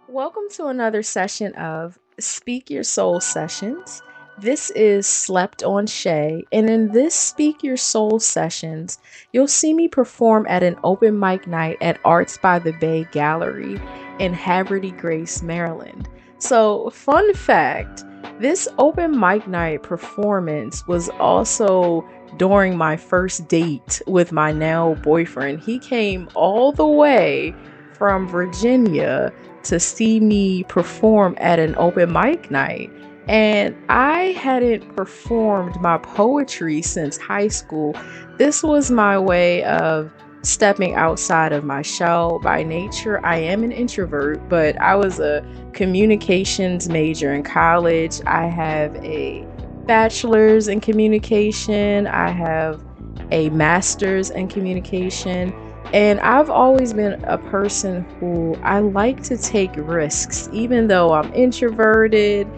Welcome to another session of Speak Your Soul Sessions. This is Slept on Shay, and in this Speak Your Soul Sessions, you'll see me perform at an open mic night at Arts by the Bay Gallery in Havre de Grace, Maryland. So, fun fact, this open mic night performance was also during my first date with my now boyfriend. He came all the way from Virginia to see me perform at an open mic night. And I hadn't performed my poetry since high school. This was my way of stepping outside of my shell. By nature, I am an introvert, but I was a communications major in college. I have a bachelor's in communication, I have a master's in communication. And I've always been a person who I like to take risks, even though I'm introverted,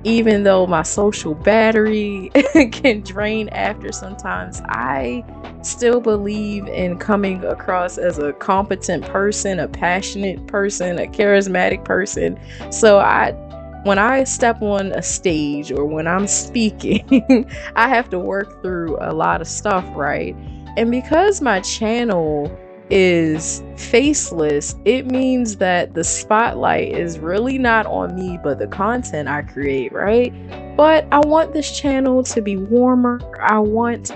even though my social battery can drain after sometimes. I still believe in coming across as a competent person, a passionate person, a charismatic person. So when I step on a stage or when I'm speaking, I have to work through a lot of stuff, right? And because my channel is faceless, it means that the spotlight is really not on me, but the content I create, right? But I want this channel to be warmer. I want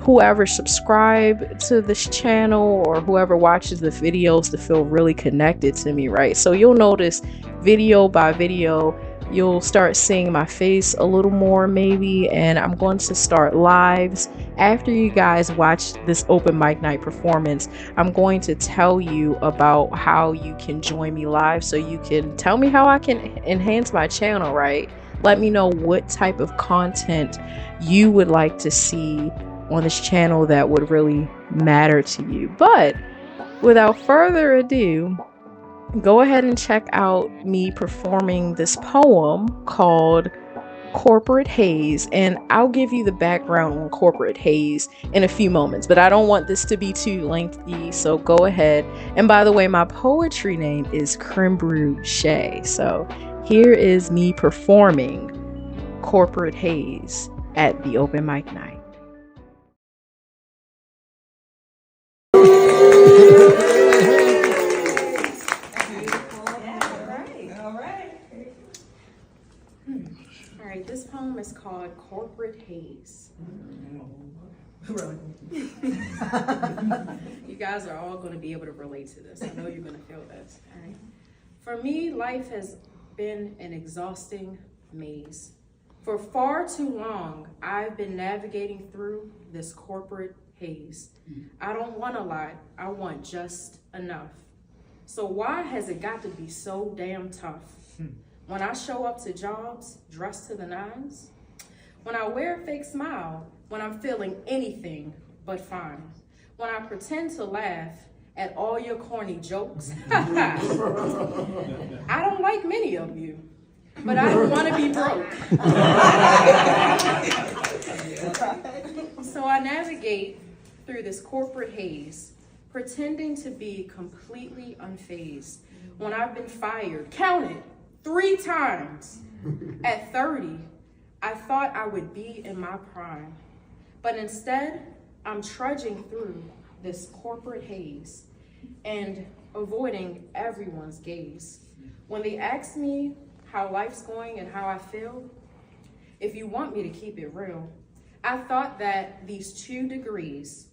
whoever subscribe to this channel or whoever watches the videos to feel really connected to me, right? So you'll notice video by video, you'll start seeing my face a little more maybe, and I'm going to start lives. After you guys watch this open mic night performance, I'm going to tell you about how you can join me live so you can tell me how I can enhance my channel, right? Let me know what type of content you would like to see on this channel that would really matter to you. But without further ado, go ahead and check out me performing this poem called Corporate Haze, and I'll give you the background on corporate haze in a few moments, but I don't want this to be too lengthy, so go ahead. And by the way, my poetry name is Creme Brew Shay. So here is me performing Corporate Haze at the open mic night. This poem is called Corporate Haze. You guys are all going to be able to relate to this. I know you're going to feel this. All right. For me, life has been an exhausting maze. For far too long, I've been navigating through this corporate haze. I don't want a lot. I want just enough. So why has it got to be so damn tough? When I show up to jobs dressed to the nines, when I wear a fake smile, when I'm feeling anything but fine, when I pretend to laugh at all your corny jokes. I don't like many of you, but I don't want to be broke. So I navigate through this corporate haze, pretending to be completely unfazed. When I've been fired, count it, 3 times. At 30, I thought I would be in my prime, but instead, I'm trudging through this corporate haze and avoiding everyone's gaze. When they ask me how life's going and how I feel, if you want me to keep it real, I thought that these 2 degrees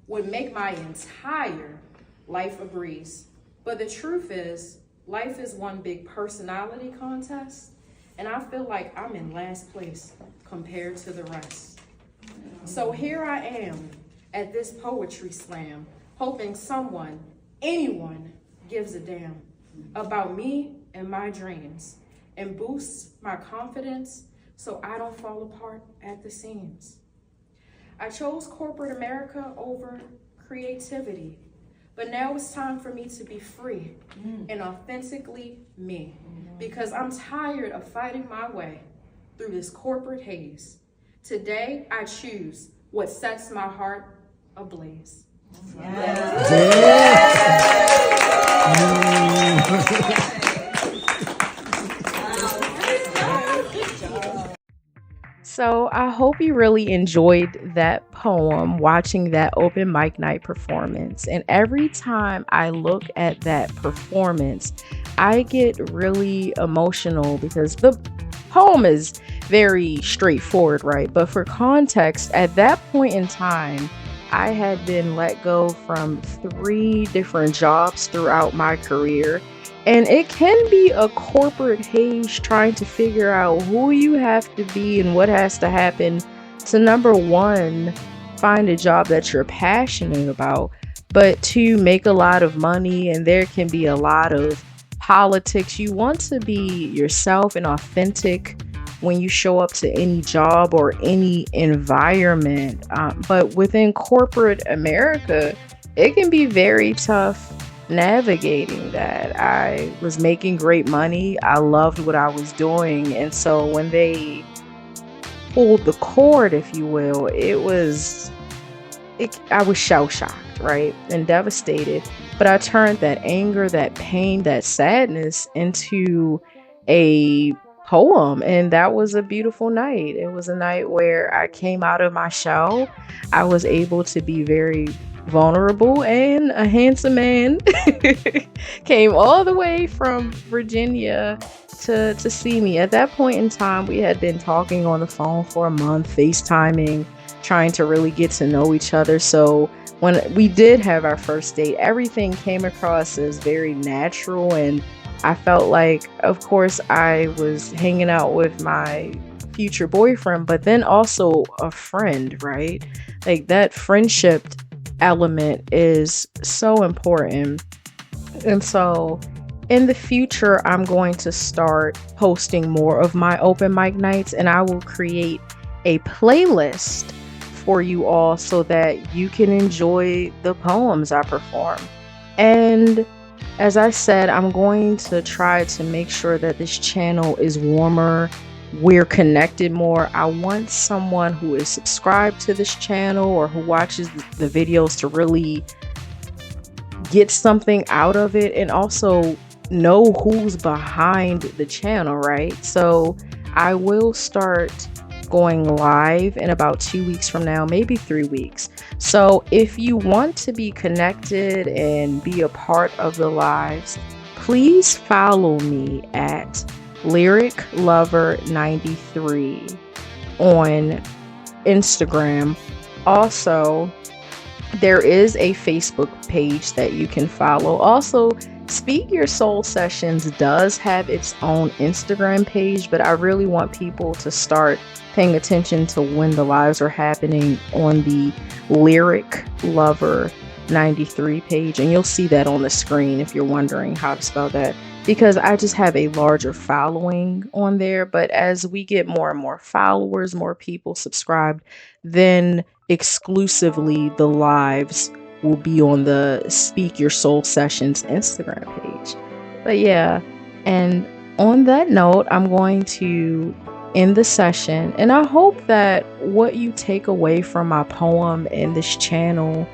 would make my entire life a breeze. But the truth is, life is one big personality contest, and I feel like I'm in last place compared to the rest. So here I am at this poetry slam, hoping someone, anyone, gives a damn about me and my dreams and boosts my confidence so I don't fall apart at the seams. I chose corporate America over creativity. But now it's time for me to be free and authentically me, because I'm tired of fighting my way through this corporate haze. Today, I choose what sets my heart ablaze. Yeah. So I hope you really enjoyed that poem, watching that open mic night performance. And every time I look at that performance, I get really emotional because the poem is very straightforward, right? But for context, at that point in time, I had been let go from 3 different jobs throughout my career. And it can be a corporate haze trying to figure out who you have to be and what has to happen to, number one, find a job that you're passionate about, but to make a lot of money. And there can be a lot of politics. You want to be yourself and authentic when you show up to any job or any environment. But within corporate America, it can be very tough navigating that. I was making great money. I loved what I was doing. And so when they pulled the cord, if you will, I was shell shocked, right? And devastated. But I turned that anger, that pain, that sadness into a poem. And that was a beautiful night. It was a night where I came out of my shell. I was able to be very vulnerable, and a handsome man came all the way from Virginia to see me. At that point in time, we had been talking on the phone for a month, FaceTiming, trying to really get to know each other. So when we did have our first date, everything came across as very natural, and I felt like, of course, I was hanging out with my future boyfriend, but then also a friend, right? Like that friendship element is so important. And so in the future, I'm going to start posting more of my open mic nights, and I will create a playlist for you all so that you can enjoy the poems I perform. And as I said, I'm going to try to make sure that this channel is warmer. We're connected more. I want someone who is subscribed to this channel or who watches the videos to really get something out of it, and also know who's behind the channel, right? So I will start going live in about 2 weeks from now, maybe 3 weeks. So if you want to be connected and be a part of the lives, please follow me at Lyric Lover 93 on Instagram. Also, there is a Facebook page that you can follow. Also, Speak Your Soul Sessions does have its own Instagram page, but I really want people to start paying attention to when the lives are happening on the Lyric Lover 93 page, and you'll see that on the screen if you're wondering how to spell that, because I just have a larger following on there. But as we get more and more followers, more people subscribed, then exclusively the lives will be on the Speak Your Soul Sessions Instagram page. But yeah, and on that note, I'm going to end the session, and I hope that what you take away from my poem and this channel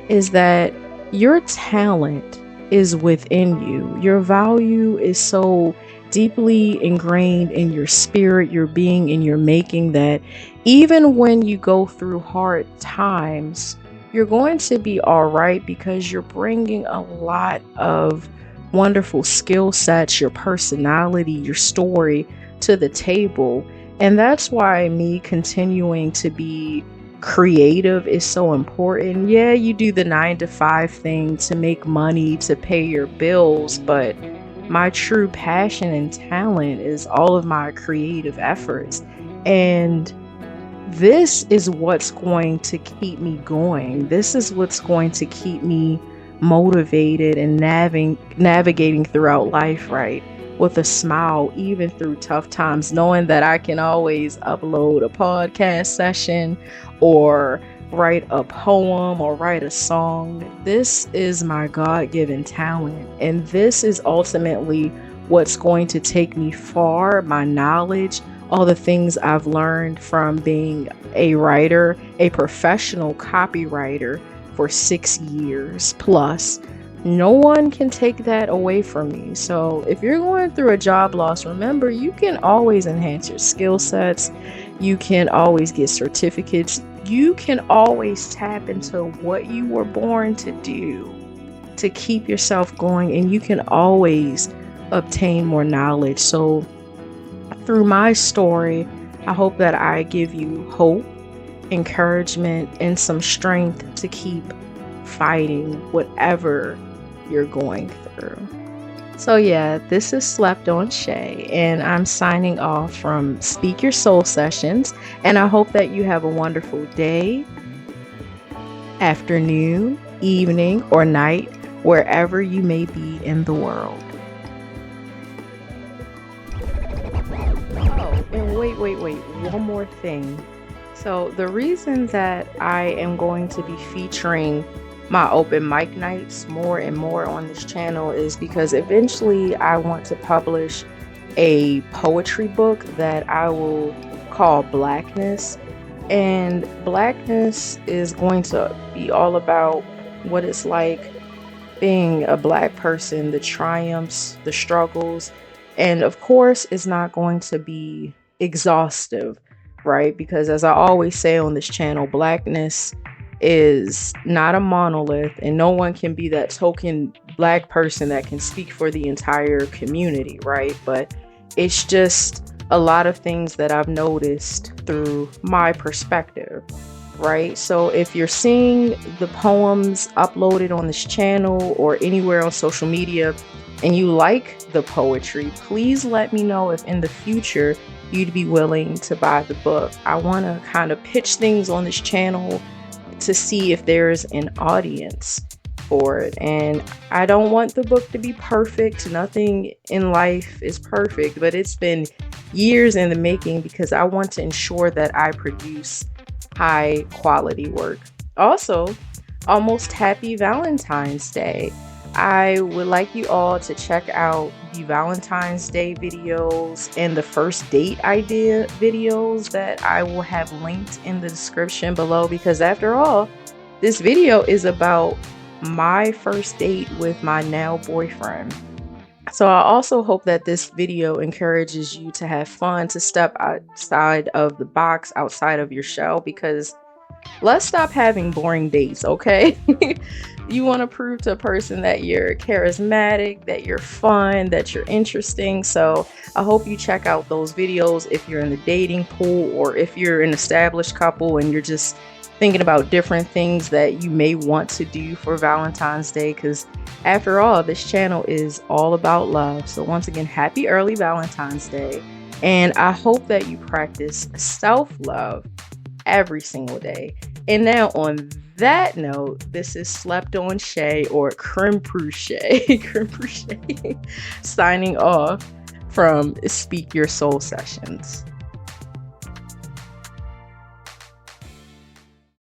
is that your talent is within you. Your value is so deeply ingrained in your spirit, your being, and your making, that even when you go through hard times, you're going to be all right, because you're bringing a lot of wonderful skill sets, your personality, your story to the table. And that's why me continuing to be creative is so important. Yeah, you do the 9-to-5 thing to make money, to pay your bills, but my true passion and talent is all of my creative efforts. And this is what's going to keep me going. This is what's going to keep me motivated and navigating throughout life, right? With a smile, even through tough times, knowing that I can always upload a podcast session or write a poem or write a song. This is my God-given talent, and this is ultimately what's going to take me far. My knowledge, all the things I've learned from being a writer, a professional copywriter for 6 years plus. No one can take that away from me. So if you're going through a job loss, remember, you can always enhance your skill sets. You can always get certificates. You can always tap into what you were born to do to keep yourself going, and you can always obtain more knowledge. So through my story, I hope that I give you hope, encouragement, and some strength to keep fighting whatever you're going through. So yeah, this is Slept on Shay, and I'm signing off from Speak Your Soul Sessions, and I hope that you have a wonderful day, afternoon, evening, or night, wherever you may be in the world. Oh, and wait, one more thing. So the reason that I am going to be featuring my open mic nights more and more on this channel is because eventually I want to publish a poetry book that I will call Blackness. And Blackness is going to be all about what it's like being a Black person, the triumphs, the struggles, and of course it's not going to be exhaustive, right? Because as I always say on this channel, Blackness is not a monolith, and no one can be that token Black person that can speak for the entire community, right? But it's just a lot of things that I've noticed through my perspective, right? So if you're seeing the poems uploaded on this channel or anywhere on social media and you like the poetry, please let me know if in the future you'd be willing to buy the book. I want to kind of pitch things on this channel to see if there's an audience for it. And I don't want the book to be perfect. Nothing in life is perfect, but it's been years in the making because I want to ensure that I produce high quality work. Also, almost happy Valentine's Day. I would like you all to check out the Valentine's Day videos and the first date idea videos that I will have linked in the description below, because after all, this video is about my first date with my now boyfriend. So I also hope that this video encourages you to have fun, to step outside of the box, outside of your shell, because let's stop having boring dates, okay? You want to prove to a person that you're charismatic, that you're fun, that you're interesting. So I hope you check out those videos if you're in the dating pool, or if you're an established couple and you're just thinking about different things that you may want to do for Valentine's Day, because after all, this channel is all about love. So once again, happy early Valentine's Day. And I hope that you practice self-love every single day. And now on that note, this is Slept on Shay, or Creme Brulee, Creme Brulee, signing off from Speak Your Soul Sessions.